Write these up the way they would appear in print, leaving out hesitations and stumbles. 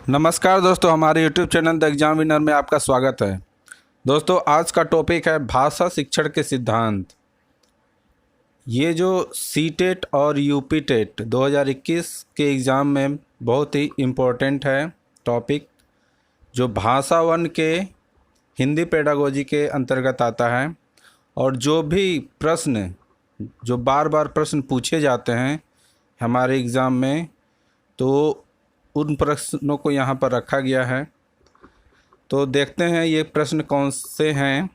नमस्कार दोस्तों, हमारे YouTube channel the exam winner में आपका स्वागत है। दोस्तों, आज का टॉपिक है भाषा शिक्षण के सिद्धांत। ये जो सीटेट और यूपीटेट 2021 के एग्ज़ाम में बहुत ही इम्पोर्टेंट है टॉपिक, जो भाषा वन के हिंदी पेडागोजी के अंतर्गत आता है। और जो भी प्रश्न जो बार बार प्रश्न पूछे जाते हैं हमारे एग्ज़ाम में, तो उन प्रश्नों को यहाँ पर रखा गया है। तो देखते हैं ये प्रश्न कौन से हैं।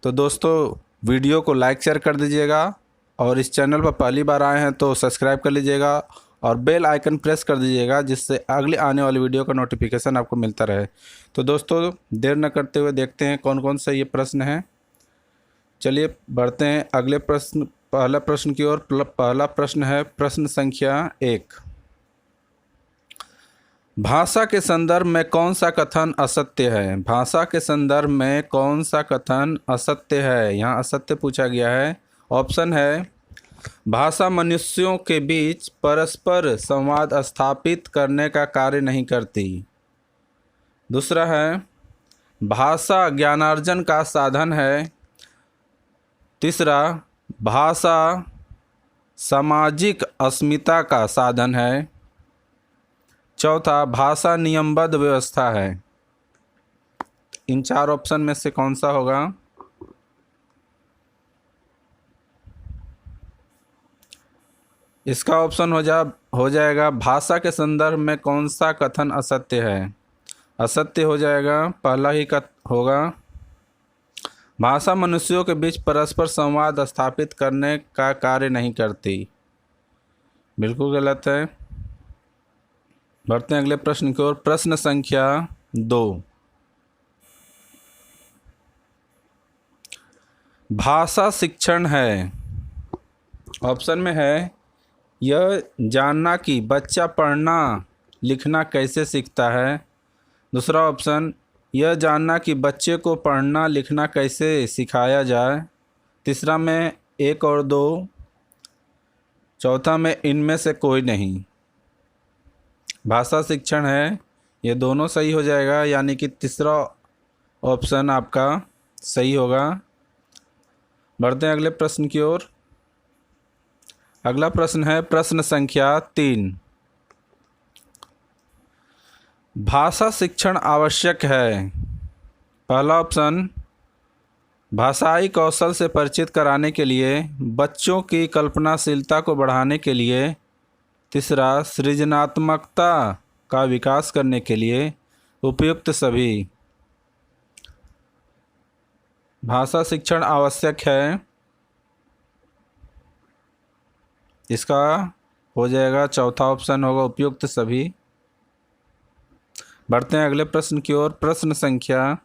तो दोस्तों, वीडियो को लाइक शेयर कर दीजिएगा और इस चैनल पर पहली बार आए हैं तो सब्सक्राइब कर लीजिएगा और बेल आइकन प्रेस कर दीजिएगा, जिससे अगले आने वाली वीडियो का नोटिफिकेशन आपको मिलता रहे। तो दोस्तों, देर न करते हुए देखते हैं कौन कौन से ये प्रश्न हैं। चलिए बढ़ते हैं अगले प्रश्न, पहला प्रश्न की ओर। पहला प्रश्न है प्रश्न संख्या 1। भाषा के संदर्भ में कौन सा कथन असत्य है? भाषा के संदर्भ में कौन सा कथन असत्य है? यहाँ असत्य पूछा गया है। ऑप्शन है, भाषा मनुष्यों के बीच परस्पर संवाद स्थापित करने का कार्य नहीं करती। दूसरा है, भाषा ज्ञानार्जन का साधन है। तीसरा, भाषा सामाजिक अस्मिता का साधन है। चौथा, भाषा नियमबद्ध व्यवस्था है। इन चार ऑप्शन में से कौन सा होगा? इसका ऑप्शन हो जाएगा भाषा के संदर्भ में कौन सा कथन असत्य है। असत्य हो जाएगा, पहला ही होगा। भाषा मनुष्यों के बीच परस्पर संवाद स्थापित करने का कार्य नहीं करती। बिल्कुल गलत है। बढ़ते हैं अगले प्रश्न की ओर। प्रश्न संख्या 2। भाषा शिक्षण है। ऑप्शन में है, यह जानना कि बच्चा पढ़ना लिखना कैसे सीखता है। दूसरा ऑप्शन, यह जानना कि बच्चे को पढ़ना लिखना कैसे सिखाया जाए। तीसरा में 1 और 2। चौथा में इनमें से कोई नहीं। भाषा शिक्षण है, ये दोनों सही हो जाएगा, यानी कि तीसरा ऑप्शन आपका सही होगा। बढ़ते हैं अगले प्रश्न की ओर। अगला प्रश्न है प्रश्न संख्या 3। भाषा शिक्षण आवश्यक है। पहला ऑप्शन, भाषाई कौशल से परिचित कराने के लिए, बच्चों की कल्पनाशीलता को बढ़ाने के लिए। तीसरा, सृजनात्मकता का विकास करने के लिए। उपयुक्त सभी। भाषा शिक्षण आवश्यक है, इसका हो जाएगा चौथा ऑप्शन होगा, उपयुक्त सभी। बढ़ते हैं अगले प्रश्न की ओर। प्रश्न संख्या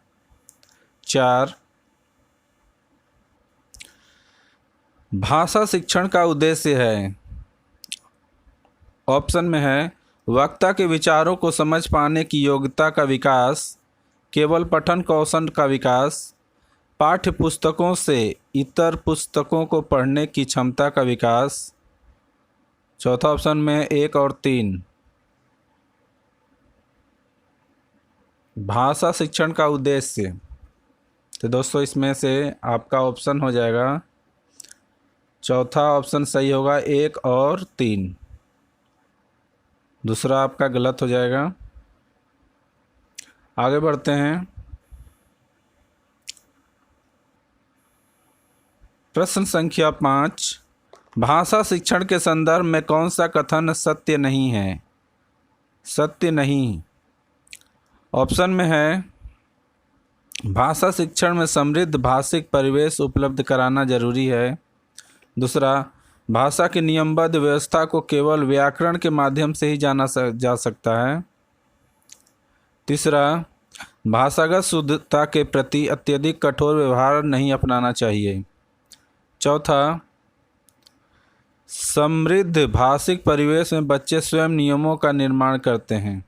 4। भाषा शिक्षण का उद्देश्य है। ऑप्शन में है, वक्ता के विचारों को समझ पाने की योग्यता का विकास, केवल पठन कौशल का विकास, पाठ्य पुस्तकों से इतर पुस्तकों को पढ़ने की क्षमता का विकास। चौथा ऑप्शन में 1 और 3। भाषा शिक्षण का उद्देश्य, तो दोस्तों इसमें से आपका ऑप्शन हो जाएगा, चौथा ऑप्शन सही होगा, 1 और 3। दूसरा आपका गलत हो जाएगा। आगे बढ़ते हैं। प्रश्न संख्या 5। भाषा शिक्षण के संदर्भ में कौन सा कथन सत्य नहीं है? सत्य नहीं। ऑप्शन में है, भाषा शिक्षण में समृद्ध भाषिक परिवेश उपलब्ध कराना जरूरी है। दूसरा, भाषा की नियमबद्ध व्यवस्था को केवल व्याकरण के माध्यम से ही जाना जा सकता है। तीसरा, भाषागत शुद्धता के प्रति अत्यधिक कठोर व्यवहार नहीं अपनाना चाहिए। चौथा, समृद्ध भाषिक परिवेश में बच्चे स्वयं नियमों का निर्माण करते हैं।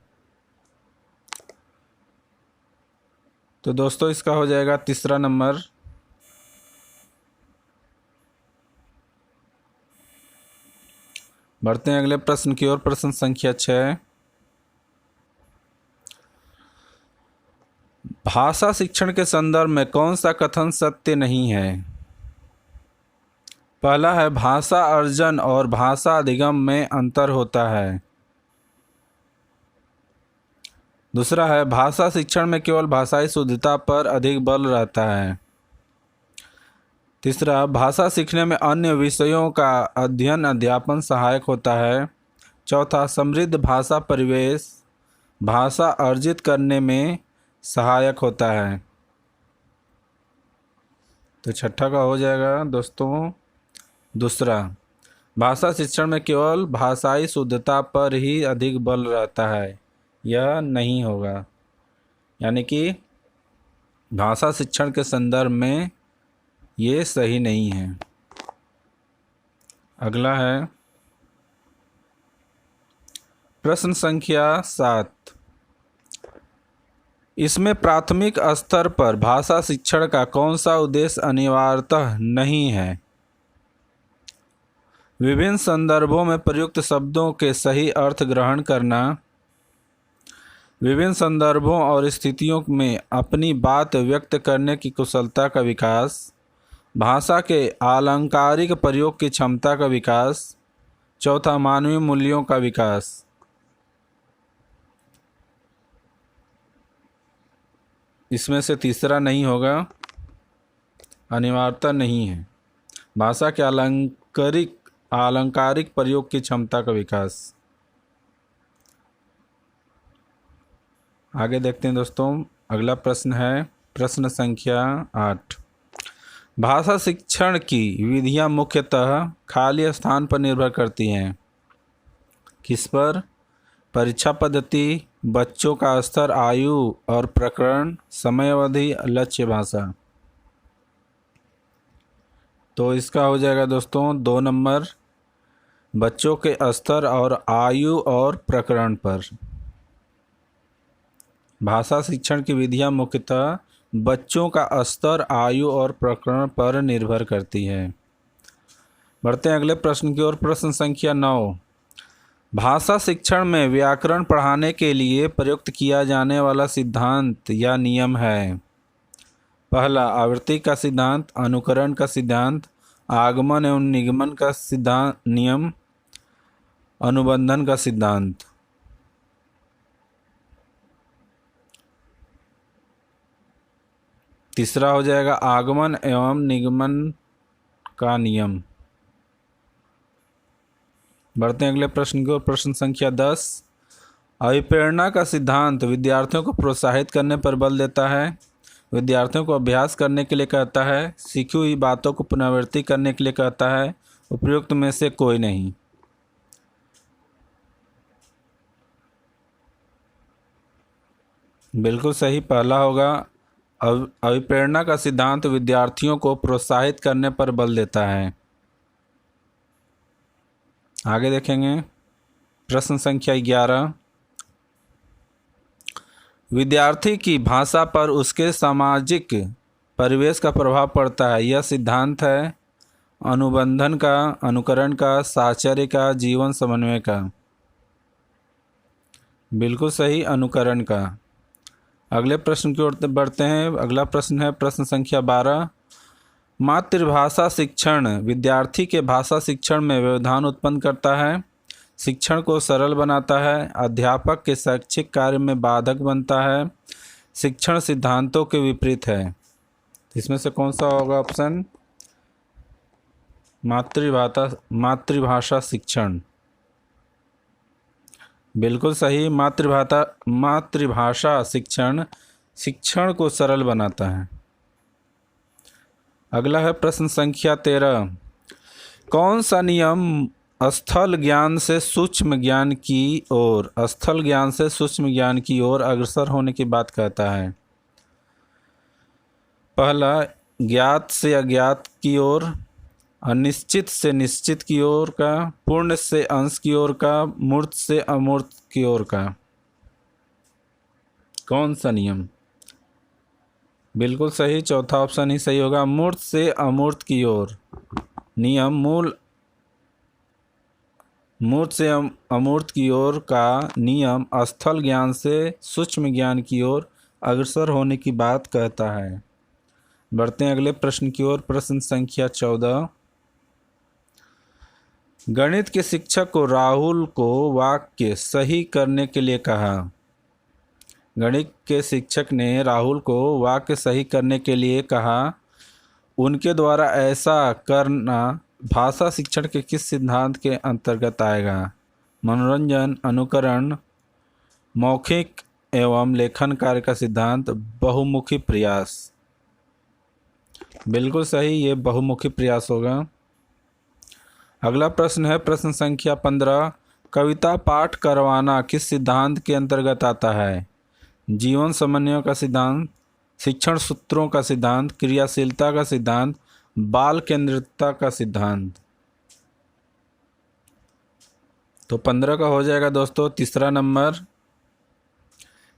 तो दोस्तों इसका हो जाएगा तीसरा नंबर। बढ़ते हैं अगले प्रश्न की ओर। प्रश्न संख्या 6। भाषा शिक्षण के संदर्भ में कौन सा कथन सत्य नहीं है? पहला है भाषा अर्जन और भाषा अधिगम में अंतर होता है। दूसरा है भाषा शिक्षण में केवल भाषाई शुद्धता पर अधिक बल रहता है। तीसरा, भाषा सीखने में अन्य विषयों का अध्ययन अध्यापन सहायक होता है। चौथा, समृद्ध भाषा परिवेश भाषा अर्जित करने में सहायक होता है। तो छठा का हो जाएगा दोस्तों दूसरा, भाषा शिक्षण में केवल भाषाई शुद्धता पर ही अधिक बल रहता है। यह नहीं होगा, यानी कि भाषा शिक्षण के संदर्भ में ये सही नहीं है। अगला है प्रश्न संख्या 7। इसमें प्राथमिक स्तर पर भाषा शिक्षण का कौन सा उद्देश्य अनिवार्यतः नहीं है? विभिन्न संदर्भों में प्रयुक्त शब्दों के सही अर्थ ग्रहण करना, विभिन्न संदर्भों और स्थितियों में अपनी बात व्यक्त करने की कुशलता का विकास, भाषा के आलंकारिक प्रयोग की क्षमता का विकास। चौथा, मानवीय मूल्यों का विकास। इसमें से तीसरा नहीं होगा, अनिवार्यता नहीं है। भाषा के आलंकारिक प्रयोग की क्षमता का विकास। आगे देखते हैं दोस्तों, अगला प्रश्न है प्रश्न संख्या 8। भाषा शिक्षण की विधियां मुख्यतः खाली स्थान पर निर्भर करती हैं। किस पर? परीक्षा पद्धति, बच्चों का स्तर, आयु और प्रकरण, समय अवधि, लक्ष्य भाषा। तो इसका हो जाएगा दोस्तों 2 नंबर, बच्चों के स्तर और आयु और प्रकरण पर। भाषा शिक्षण की विधियां मुख्यतः बच्चों का स्तर, आयु और प्रकरण पर निर्भर करती है। बढ़ते हैं अगले प्रश्न की ओर। प्रश्न संख्या 9। भाषा शिक्षण में व्याकरण पढ़ाने के लिए प्रयुक्त किया जाने वाला सिद्धांत या नियम है। पहला, आवृत्ति का सिद्धांत, अनुकरण का सिद्धांत, आगमन एवं निगमन का सिद्धांत नियम, अनुबंधन का सिद्धांत। तीसरा हो जाएगा आगमन एवं निगमन का नियम। बढ़ते हैं अगले प्रश्न की ओर। प्रश्न संख्या 10। अभिप्रेरणा का सिद्धांत विद्यार्थियों को प्रोत्साहित करने पर बल देता है, विद्यार्थियों को अभ्यास करने के लिए कहता है, सीखी हुई बातों को पुनरावृत्ति करने के लिए कहता है, उपयुक्त में से कोई नहीं। बिल्कुल सही पहला होगा। अभिप्रेरणा का सिद्धांत विद्यार्थियों को प्रोत्साहित करने पर बल देता है। आगे देखेंगे प्रश्न संख्या 11। विद्यार्थी की भाषा पर उसके सामाजिक परिवेश का प्रभाव पड़ता है। यह सिद्धांत है अनुबंधन का, अनुकरण का, साहचर्य का, जीवन समन्वय का। बिल्कुल सही, अनुकरण का। अगले प्रश्न की ओर बढ़ते हैं। अगला प्रश्न है प्रश्न संख्या 12। मातृभाषा शिक्षण विद्यार्थी के भाषा शिक्षण में व्यवधान उत्पन्न करता है, शिक्षण को सरल बनाता है, अध्यापक के शैक्षिक कार्य में बाधक बनता है, शिक्षण सिद्धांतों के विपरीत है। इसमें से कौन सा होगा ऑप्शन? मातृभाषा शिक्षण। बिल्कुल सही, मातृभाषा शिक्षण को सरल बनाता है। अगला है प्रश्न संख्या 13। कौन सा नियम स्थल ज्ञान से सूक्ष्म ज्ञान की ओर अग्रसर होने की बात कहता है? पहला, ज्ञात से अज्ञात की ओर, अनिश्चित से निश्चित की ओर का, पूर्ण से अंश की ओर का, मूर्त से अमूर्त की ओर का। कौन सा नियम? बिल्कुल सही, चौथा ऑप्शन ही सही होगा, मूर्त से अमूर्त की ओर। नियम मूर्त से अमूर्त की ओर का नियम स्थल ज्ञान से सूक्ष्म ज्ञान की ओर अग्रसर होने की बात कहता है। बढ़ते हैं अगले प्रश्न की ओर। प्रश्न संख्या 14। गणित के शिक्षक को राहुल को वाक्य सही करने के लिए कहा। गणित के शिक्षक ने राहुल को वाक्य सही करने के लिए कहा। उनके द्वारा ऐसा करना भाषा शिक्षण के किस सिद्धांत के अंतर्गत आएगा? मनोरंजन, अनुकरण, मौखिक एवं लेखन कार्य का सिद्धांत, बहुमुखी प्रयास। बिल्कुल सही, ये बहुमुखी प्रयास होगा। अगला प्रश्न है प्रश्न संख्या 15। कविता पाठ करवाना किस सिद्धांत के अंतर्गत आता है? जीवन समन्वय का सिद्धांत, शिक्षण सूत्रों का सिद्धांत, क्रियाशीलता का सिद्धांत, बाल केंद्रितता का सिद्धांत। तो 15 का हो जाएगा दोस्तों तीसरा नंबर,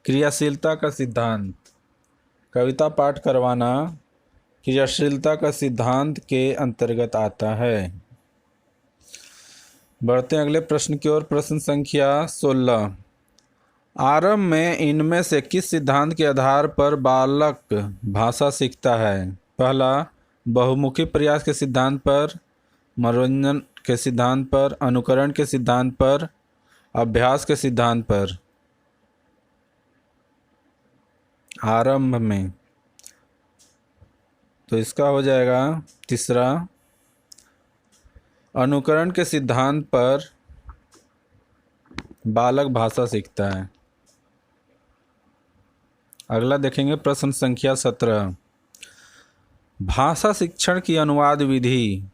क्रियाशीलता का सिद्धांत। कविता पाठ करवाना क्रियाशीलता का सिद्धांत के अंतर्गत आता है। बढ़ते हैं अगले प्रश्न की ओर। प्रश्न संख्या 16। आरंभ में इनमें से किस सिद्धांत के आधार पर बालक भाषा सीखता है? पहला, बहुमुखी प्रयास के सिद्धांत पर, मनोरंजन के सिद्धांत पर, अनुकरण के सिद्धांत पर, अभ्यास के सिद्धांत पर। आरंभ में, तो इसका हो जाएगा तीसरा, अनुकरण के सिद्धांत पर बालक भाषा सीखता है। अगला देखेंगे प्रश्न संख्या 17। भाषा शिक्षण की अनुवाद विधि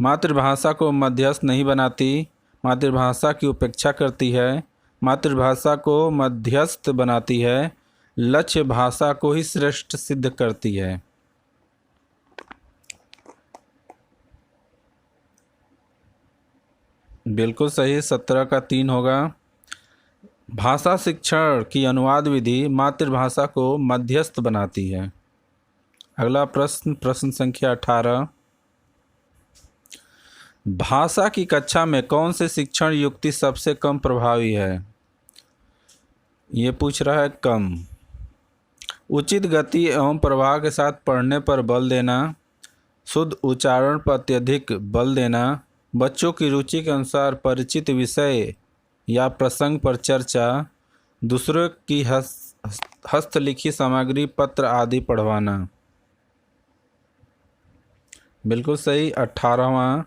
मातृभाषा को मध्यस्थ नहीं बनाती, मातृभाषा की उपेक्षा करती है, मातृभाषा को मध्यस्थ बनाती है, लक्ष्य भाषा को ही श्रेष्ठ सिद्ध करती है। बिल्कुल सही, 17 का 3 होगा। भाषा शिक्षण की अनुवाद विधि मातृभाषा को मध्यस्थ बनाती है। अगला प्रश्न प्रश्न संख्या 18। भाषा की कक्षा में कौन से शिक्षण युक्ति सबसे कम प्रभावी है? ये पूछ रहा है कम। उचित गति एवं प्रवाह के साथ पढ़ने पर बल देना, शुद्ध उच्चारण पर अत्यधिक बल देना, बच्चों की रुचि के अनुसार परिचित विषय या प्रसंग पर चर्चा, दूसरों की हस्तलिखी सामग्री, पत्र आदि पढ़वाना। बिल्कुल सही, 18वां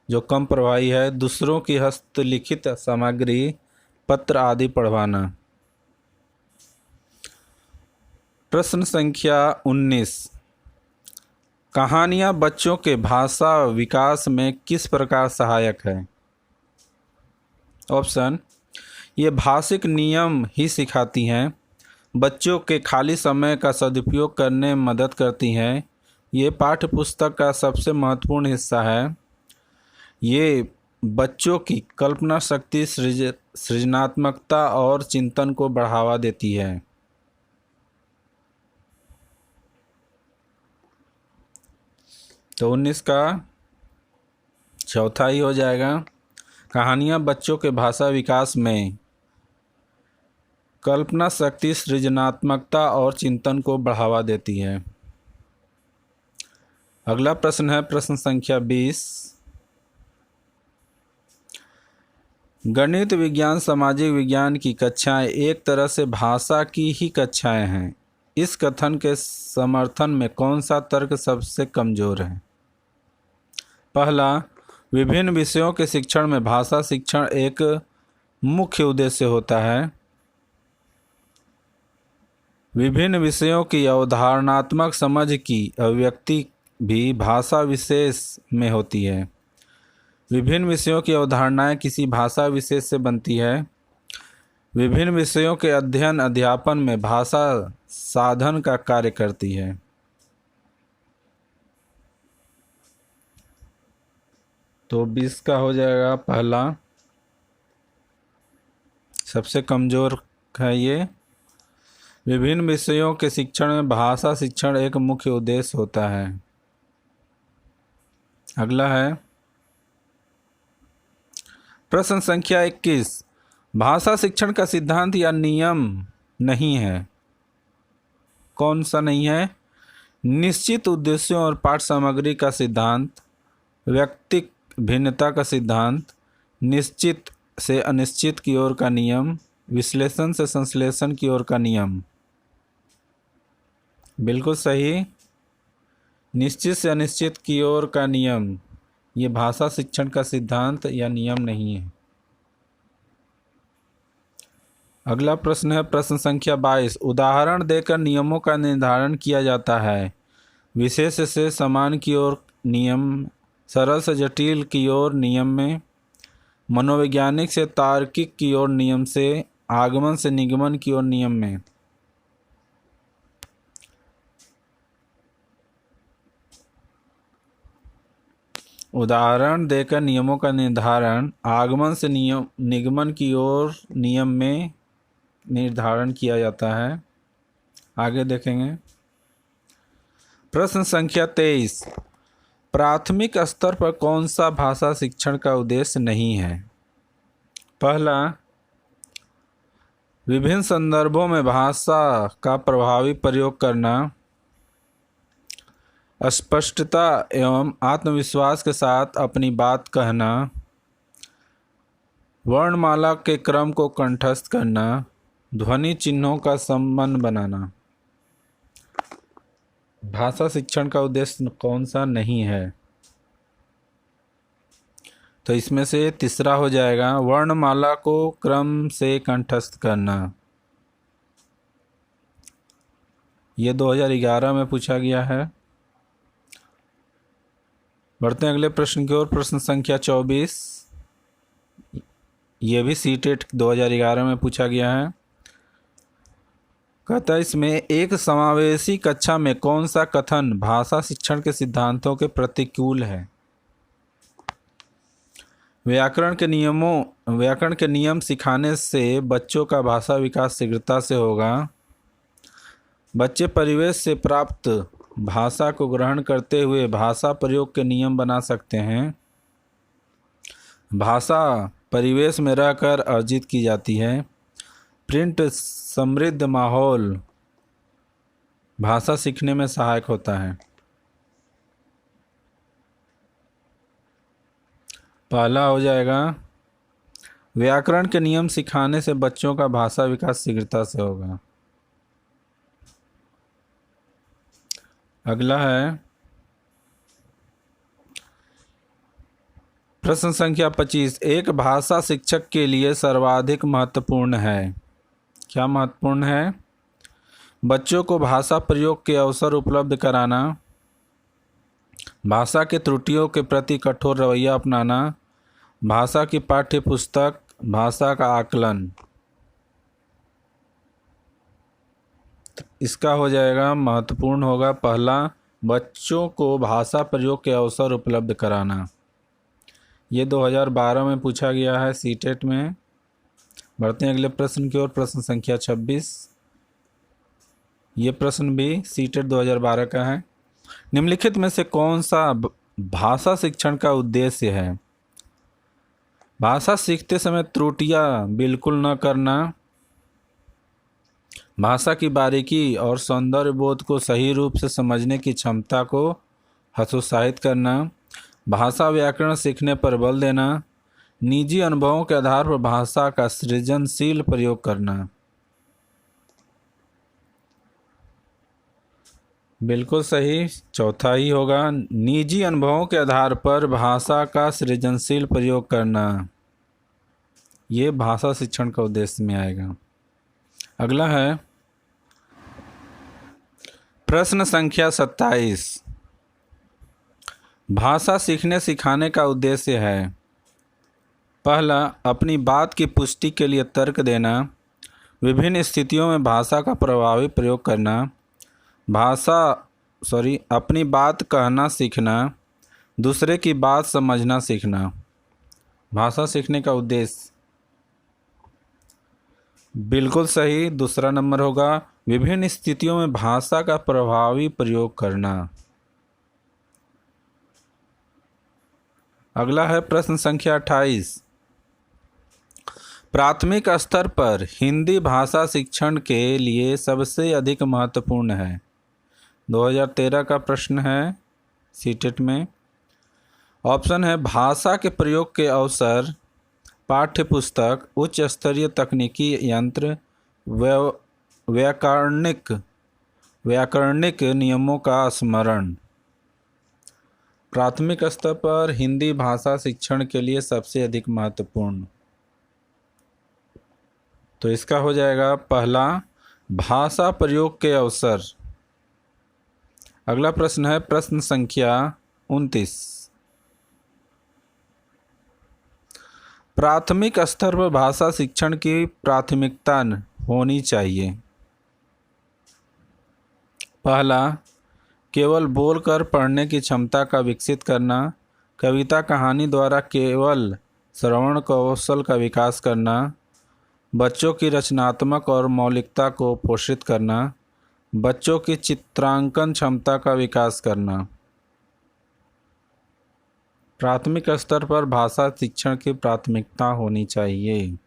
जो कम प्रभावी है, दूसरों की हस्तलिखित सामग्री, पत्र आदि पढ़वाना। प्रश्न संख्या 19। कहानियाँ बच्चों के भाषा विकास में किस प्रकार सहायक है? ऑप्शन, ये भाषिक नियम ही सिखाती हैं, बच्चों के खाली समय का सदुपयोग करने में मदद करती हैं, ये पाठ्य पुस्तक का सबसे महत्वपूर्ण हिस्सा है, ये बच्चों की कल्पना शक्ति, सृजनात्मकता और चिंतन को बढ़ावा देती है। तो 19 का चौथा ही हो जाएगा। कहानियाँ बच्चों के भाषा विकास में कल्पना शक्ति, सृजनात्मकता और चिंतन को बढ़ावा देती है। अगला प्रश्न है प्रश्न संख्या 20। गणित विज्ञान सामाजिक विज्ञान की कक्षाएं एक तरह से भाषा की ही कक्षाएं हैं। इस कथन के समर्थन में कौन सा तर्क सबसे कमजोर है? पहला, विभिन्न विषयों के शिक्षण में भाषा शिक्षण एक मुख्य उद्देश्य होता है। विभिन्न विषयों की अवधारणात्मक समझ की अभिव्यक्ति भी भाषा विशेष में होती है। विभिन्न विषयों की अवधारणाएं किसी भाषा विशेष से बनती है। विभिन्न विषयों के अध्ययन अध्यापन में भाषा साधन का कार्य करती है। तो 20 का हो जाएगा पहला, सबसे कमज़ोर है ये। विभिन्न विषयों के शिक्षण में भाषा शिक्षण एक मुख्य उद्देश्य होता है। अगला है प्रश्न संख्या 21। भाषा शिक्षण का सिद्धांत या नियम नहीं है। कौन सा नहीं है? निश्चित उद्देश्यों और पाठ सामग्री का सिद्धांत, व्यक्तिक भिन्नता का सिद्धांत, निश्चित से अनिश्चित की ओर का नियम, विश्लेषण से संश्लेषण की ओर का नियम। बिल्कुल सही, निश्चित से अनिश्चित की ओर का नियम। ये भाषा शिक्षण का सिद्धांत या नियम नहीं है। अगला प्रश्न है प्रश्न संख्या 22। उदाहरण देकर नियमों का निर्धारण किया जाता है। विशेष से समान की ओर नियम, सरल से जटिल की ओर नियम में, मनोवैज्ञानिक से तार्किक की ओर नियम से, आगमन से निगमन की ओर नियम में। उदाहरण देकर नियमों का निर्धारण आगमन से निगमन की ओर नियम में निर्धारण किया जाता है। आगे देखेंगे। प्रश्न संख्या 23। प्राथमिक स्तर पर कौन सा भाषा शिक्षण का उद्देश्य नहीं है? पहला, विभिन्न संदर्भों में भाषा का प्रभावी प्रयोग करना, स्पष्टता एवं आत्मविश्वास के साथ अपनी बात कहना, वर्णमाला के क्रम को कंठस्थ करना, ध्वनि चिन्हों का संबंध बनाना। भाषा शिक्षण का उद्देश्य कौन सा नहीं है? तो इसमें से तीसरा हो जाएगा, वर्णमाला को क्रम से कंठस्थ करना। ये 2011 में पूछा गया है। बढ़ते हैं अगले प्रश्न की ओर। प्रश्न संख्या 24। ये भी सीटेट 2011 में पूछा गया है। कहता है इसमें एक समावेशी कक्षा में कौन सा कथन भाषा शिक्षण के सिद्धांतों के प्रतिकूल है? व्याकरण के नियम सिखाने से बच्चों का भाषा विकास शीघ्रता से होगा। बच्चे परिवेश से प्राप्त भाषा को ग्रहण करते हुए भाषा प्रयोग के नियम बना सकते हैं। भाषा परिवेश में रहकर अर्जित की जाती है। प्रिंट समृद्ध माहौल भाषा सीखने में सहायक होता है। पहला हो जाएगा, व्याकरण के नियम सिखाने से बच्चों का भाषा विकास शीघ्रता से होगा। अगला है प्रश्न संख्या 25। एक भाषा शिक्षक के लिए सर्वाधिक महत्वपूर्ण है। क्या महत्वपूर्ण है? बच्चों को भाषा प्रयोग के अवसर उपलब्ध कराना, भाषा के त्रुटियों के प्रति कठोर रवैया अपनाना, भाषा की पाठ्य पुस्तक, भाषा का आकलन। इसका हो जाएगा महत्वपूर्ण होगा पहला, बच्चों को भाषा प्रयोग के अवसर उपलब्ध कराना। ये 2012 में पूछा गया है सीटेट में। बढ़ते हैं अगले प्रश्न की ओर। प्रश्न संख्या 26। ये प्रश्न भी सीटेट 2012 का है। निम्नलिखित में से कौन सा भाषा शिक्षण का उद्देश्य है? भाषा सीखते समय त्रुटियां बिल्कुल न करना, भाषा की बारीकी और सौंदर्य बोध को सही रूप से समझने की क्षमता को हतोत्साहित करना, भाषा व्याकरण सीखने पर बल देना, निजी अनुभवों के आधार पर भाषा का सृजनशील प्रयोग करना। बिल्कुल सही, चौथा ही होगा, निजी अनुभवों के आधार पर भाषा का सृजनशील प्रयोग करना। ये भाषा शिक्षण का उद्देश्य में आएगा। अगला है प्रश्न संख्या 27। भाषा सीखने सिखाने का उद्देश्य है। पहला, अपनी बात की पुष्टि के लिए तर्क देना, विभिन्न स्थितियों में भाषा का प्रभावी प्रयोग करना, अपनी बात कहना सीखना, दूसरे की बात समझना सीखना। भाषा सीखने का उद्देश्य बिल्कुल सही, दूसरा नंबर होगा, विभिन्न स्थितियों में भाषा का प्रभावी प्रयोग करना। अगला है प्रश्न संख्या 28। प्राथमिक स्तर पर हिंदी भाषा शिक्षण के लिए सबसे अधिक महत्वपूर्ण है। 2013 का प्रश्न है सीटेट में। ऑप्शन है भाषा के प्रयोग के अवसर, पाठ्य पुस्तक, उच्च स्तरीय तकनीकी यंत्र, व्याकरणिक नियमों का स्मरण। प्राथमिक स्तर पर हिंदी भाषा शिक्षण के लिए सबसे अधिक महत्वपूर्ण, तो इसका हो जाएगा पहला भाषा प्रयोग के अवसर। अगला प्रश्न है प्रश्न संख्या 29। प्राथमिक स्तर पर भाषा शिक्षण की प्राथमिकता होनी चाहिए। पहला, केवल बोलकर पढ़ने की क्षमता का विकसित करना, कविता कहानी द्वारा केवल श्रवण कौशल का विकास करना, बच्चों की रचनात्मक और मौलिकता को पोषित करना, बच्चों की चित्रांकन क्षमता का विकास करना। प्राथमिक स्तर पर भाषा शिक्षण की प्राथमिकता होनी चाहिए।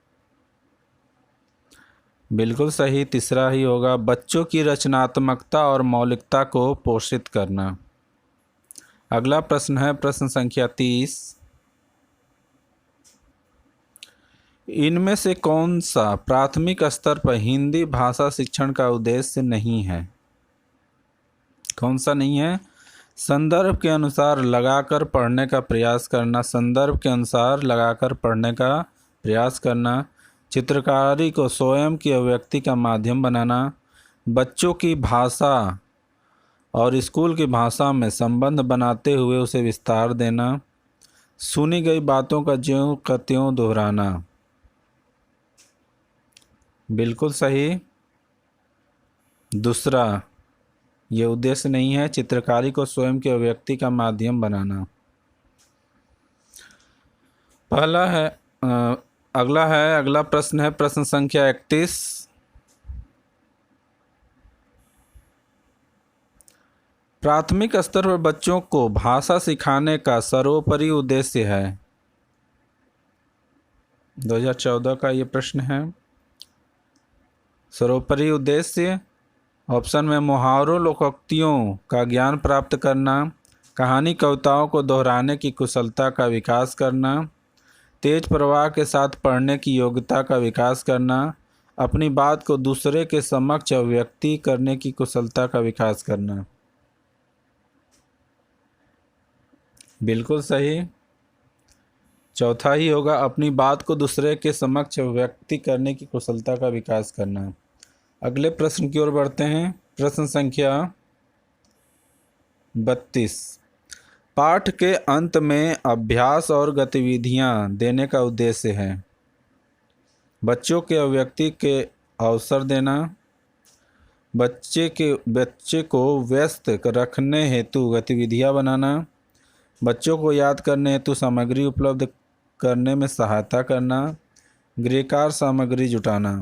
बिल्कुल सही, तीसरा ही होगा, बच्चों की रचनात्मकता और मौलिकता को पोषित करना। अगला प्रश्न है प्रश्न संख्या 30। इनमें से कौन सा प्राथमिक स्तर पर हिंदी भाषा शिक्षण का उद्देश्य नहीं है? कौन सा नहीं है? संदर्भ के अनुसार लगाकर पढ़ने का प्रयास करना, संदर्भ के अनुसार लगाकर पढ़ने का प्रयास करना, चित्रकारी को स्वयं की अभिव्यक्ति का माध्यम बनाना, बच्चों की भाषा और स्कूल की भाषा में संबंध बनाते हुए उसे विस्तार देना, सुनी गई बातों का ज्यों का त्यों दोहराना। बिल्कुल सही, दूसरा, ये उद्देश्य नहीं है, चित्रकारी को स्वयं की अभिव्यक्ति का माध्यम बनाना। पहला है अगला प्रश्न है प्रश्न संख्या 31। प्राथमिक स्तर पर बच्चों को भाषा सिखाने का सर्वोपरि उद्देश्य है। 2014 का ये प्रश्न है। सर्वोपरि उद्देश्य ऑप्शन में मुहावरों, लोकोक्तियों का ज्ञान प्राप्त करना, कहानी कविताओं को दोहराने की कुशलता का विकास करना, तेज प्रवाह के साथ पढ़ने की योग्यता का विकास करना, अपनी बात को दूसरे के समक्ष अभिव्यक्ति करने की कुशलता का विकास करना। बिल्कुल सही, चौथा ही होगा, अपनी बात को दूसरे के समक्ष अभिव्यक्ति करने की कुशलता का विकास करना। अगले प्रश्न की ओर बढ़ते हैं। प्रश्न संख्या 32। पाठ के अंत में अभ्यास और गतिविधियां देने का उद्देश्य है। बच्चों के अभिव्यक्ति के अवसर देना, बच्चे को व्यस्त रखने हेतु गतिविधियां बनाना, बच्चों को याद करने हेतु सामग्री उपलब्ध करने में सहायता करना, गृहकार्य सामग्री जुटाना।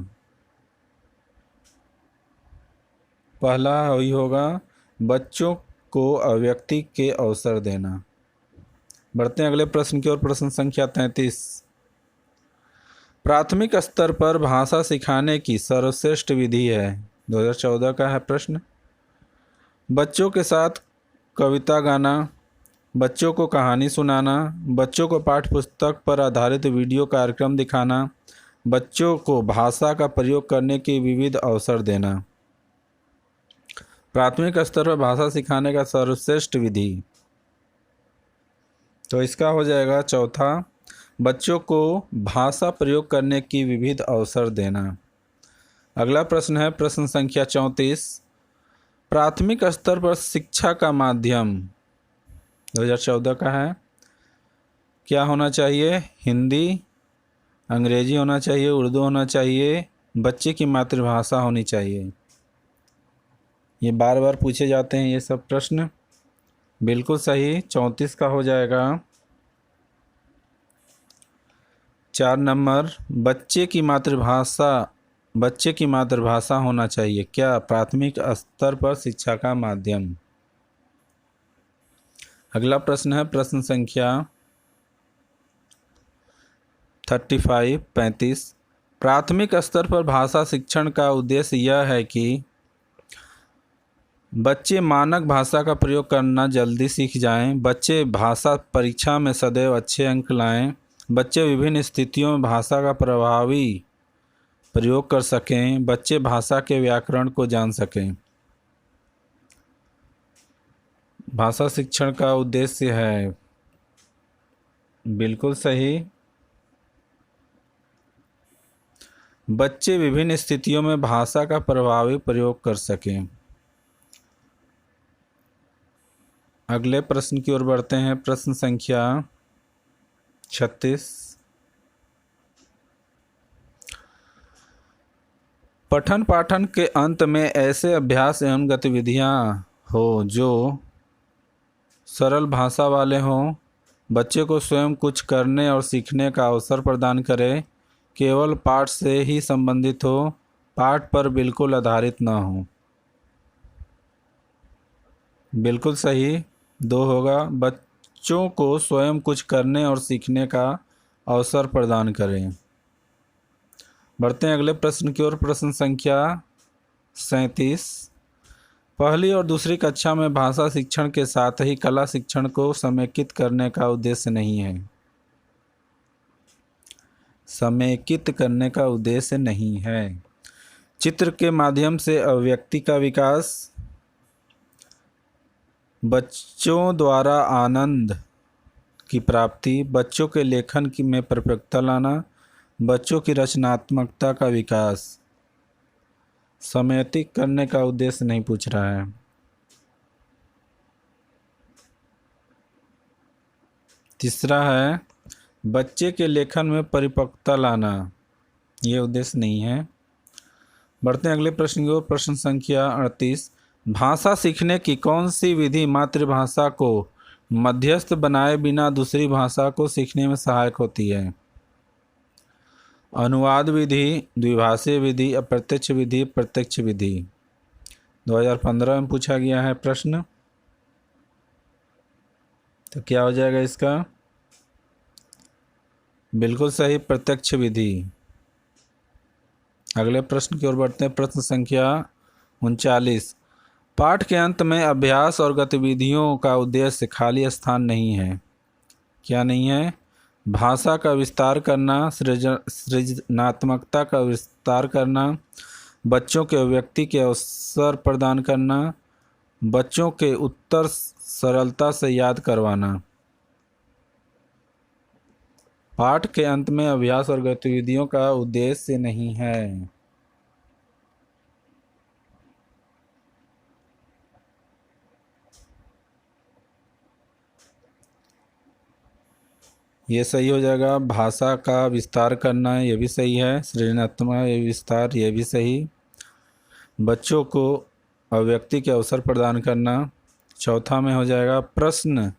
पहला ही होगा बच्चों को अभिव्यक्ति के अवसर देना। बढ़ते हैं अगले प्रश्न की ओर। प्रश्न संख्या 33। प्राथमिक स्तर पर भाषा सिखाने की सर्वश्रेष्ठ विधि है। 2014 का है प्रश्न। बच्चों के साथ कविता गाना, बच्चों को कहानी सुनाना, बच्चों को पाठ्य पुस्तक पर आधारित वीडियो कार्यक्रम दिखाना, बच्चों को भाषा का प्रयोग करने के विविध अवसर देना। प्राथमिक स्तर पर भाषा सिखाने का सर्वश्रेष्ठ विधि, तो इसका हो जाएगा चौथा, बच्चों को भाषा प्रयोग करने की विविध अवसर देना। अगला प्रश्न है प्रश्न संख्या 34। प्राथमिक स्तर पर शिक्षा का माध्यम 2014 का है। क्या होना चाहिए? हिंदी, अंग्रेजी होना चाहिए, उर्दू होना चाहिए, बच्चे की मातृभाषा होनी चाहिए। ये बार बार पूछे जाते हैं ये सब प्रश्न। बिल्कुल सही, 34 का हो जाएगा 4 नंबर, बच्चे की मातृभाषा होना चाहिए। क्या? प्राथमिक स्तर पर शिक्षा का माध्यम। अगला प्रश्न है प्रश्न संख्या 35। प्राथमिक स्तर पर भाषा शिक्षण का उद्देश्य यह है कि बच्चे मानक भाषा का प्रयोग करना जल्दी सीख जाएं, बच्चे भाषा परीक्षा में सदैव अच्छे अंक लाएं, बच्चे विभिन्न स्थितियों में भाषा का प्रभावी प्रयोग कर सकें, बच्चे भाषा के व्याकरण को जान सकें। भाषा शिक्षण का उद्देश्य है, बिल्कुल सही, बच्चे विभिन्न स्थितियों में भाषा का प्रभावी प्रयोग कर सकें। अगले प्रश्न की ओर बढ़ते हैं। प्रश्न संख्या 36। पठन पाठन के अंत में ऐसे अभ्यास एवं गतिविधियां हो जो सरल भाषा वाले हों, बच्चे को स्वयं कुछ करने और सीखने का अवसर प्रदान करें, केवल पाठ से ही संबंधित हो, पाठ पर बिल्कुल आधारित न हो। बिल्कुल सही, 2 होगा। बच्चों को स्वयं कुछ करने और सीखने का अवसर प्रदान करें। बढ़ते हैं अगले प्रश्न की ओर। प्रश्न संख्या 37। पहली और दूसरी कक्षा में भाषा शिक्षण के साथ ही कला शिक्षण को समेकित करने का उद्देश्य नहीं है। समेकित करने का उद्देश्य नहीं है। चित्र के माध्यम से अभिव्यक्ति का विकास, बच्चों द्वारा आनंद की प्राप्ति, बच्चों के लेखन की में परिपक्वता लाना, बच्चों की रचनात्मकता का विकास। समेकित करने का उद्देश्य नहीं पूछ रहा है। तीसरा है बच्चे के लेखन में परिपक्वता लाना, ये उद्देश्य नहीं है। बढ़ते हैं अगले प्रश्न की ओर। प्रश्न संख्या 38। भाषा सीखने की कौन सी विधि मातृभाषा को मध्यस्थ बनाए बिना दूसरी भाषा को सीखने में सहायक होती है? अनुवाद विधि, द्विभाषीय विधि, अप्रत्यक्ष विधि, प्रत्यक्ष विधि। 2015 में पूछा गया है प्रश्न, तो क्या हो जाएगा इसका? बिल्कुल सही, प्रत्यक्ष विधि। अगले प्रश्न की ओर बढ़ते हैं। प्रश्न संख्या 39। पाठ के अंत में अभ्यास और गतिविधियों का उद्देश्य खाली स्थान नहीं है। क्या नहीं है? भाषा का विस्तार करना, सृजनात्मकता का विस्तार करना, बच्चों के अभिव्यक्ति के अवसर प्रदान करना, बच्चों के उत्तर सरलता से याद करवाना। पाठ के अंत में अभ्यास और गतिविधियों का उद्देश्य नहीं है। ये सही हो जाएगा। भाषा का विस्तार करना, ये भी सही है। सृजनात्मक विस्तार, ये भी सही। बच्चों को अभिव्यक्ति के अवसर प्रदान करना, चौथा में हो जाएगा। प्रश्न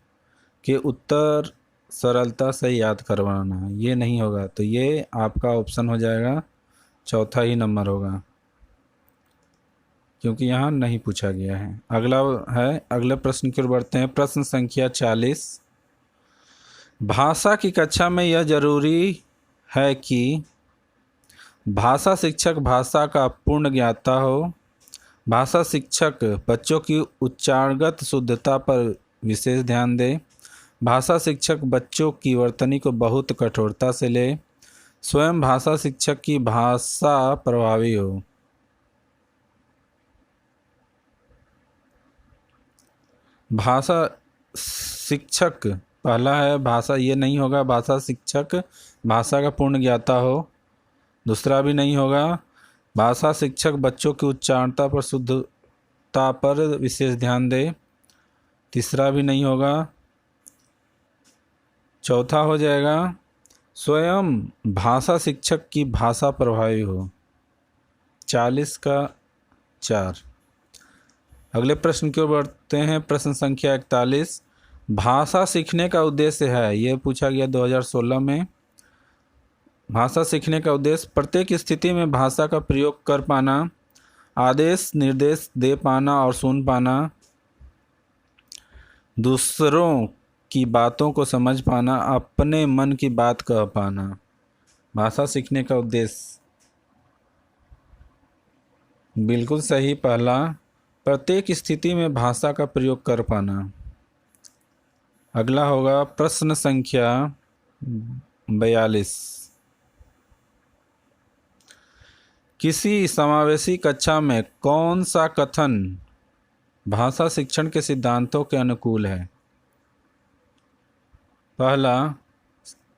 के उत्तर सरलता से याद करवाना, ये नहीं होगा, तो ये आपका ऑप्शन हो जाएगा, चौथा ही नंबर होगा, क्योंकि यहाँ नहीं पूछा गया है। अगला है, अगले प्रश्न की ओर बढ़ते हैं। प्रश्न संख्या 40। भाषा की कक्षा में यह जरूरी है कि भाषा शिक्षक भाषा का पूर्ण ज्ञाता हो। भाषा शिक्षक बच्चों की उच्चारणगत शुद्धता पर विशेष ध्यान दे। भाषा शिक्षक बच्चों की वर्तनी को बहुत कठोरता से ले। स्वयं भाषा शिक्षक की भाषा प्रभावी हो। भाषा शिक्षक पहला है, भाषा ये नहीं होगा। भाषा शिक्षक भाषा का पूर्ण ज्ञाता हो, दूसरा भी नहीं होगा। भाषा शिक्षक बच्चों की उच्चारणता पर शुद्धता पर विशेष ध्यान दे, तीसरा भी नहीं होगा। चौथा हो जाएगा स्वयं भाषा शिक्षक की भाषा प्रभावी हो। 40 का 4। अगले प्रश्न की ओर बढ़ते हैं। प्रश्न संख्या 41। भाषा सीखने का उद्देश्य है, ये पूछा गया 2016 में। भाषा सीखने का उद्देश्य प्रत्येक स्थिति में भाषा का प्रयोग कर पाना, आदेश निर्देश दे पाना और सुन पाना, दूसरों की बातों को समझ पाना, अपने मन की बात कह पाना। भाषा सीखने का उद्देश्य बिल्कुल सही। पहला, प्रत्येक स्थिति में भाषा का प्रयोग कर पाना। अगला होगा प्रश्न संख्या 42। किसी समावेशी कक्षा में कौन सा कथन भाषा शिक्षण के सिद्धांतों के अनुकूल है? पहला,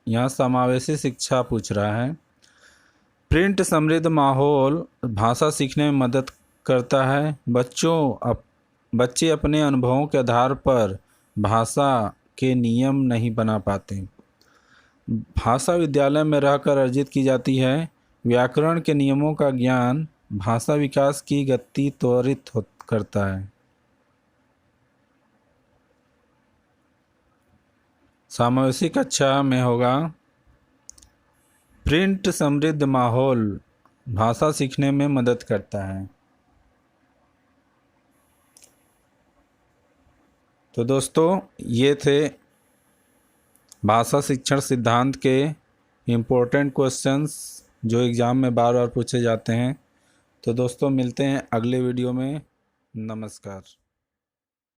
यहाँ समावेशी शिक्षा पूछ रहा है। प्रिंट समृद्ध माहौल भाषा सीखने में मदद करता है। बच्चे अपने अनुभवों के आधार पर भाषा के नियम नहीं बना पाते। भाषा विद्यालय में रहकर अर्जित की जाती है। व्याकरण के नियमों का ज्ञान भाषा विकास की गति त्वरित करता है। समावेशी कक्षा में होगा प्रिंट समृद्ध माहौल भाषा सीखने में मदद करता है। तो दोस्तों, ये थे भाषा शिक्षण सिद्धांत के इम्पोर्टेंट क्वेश्चंस जो एग्ज़ाम में बार बार पूछे जाते हैं। तो दोस्तों, मिलते हैं अगले वीडियो में। नमस्कार।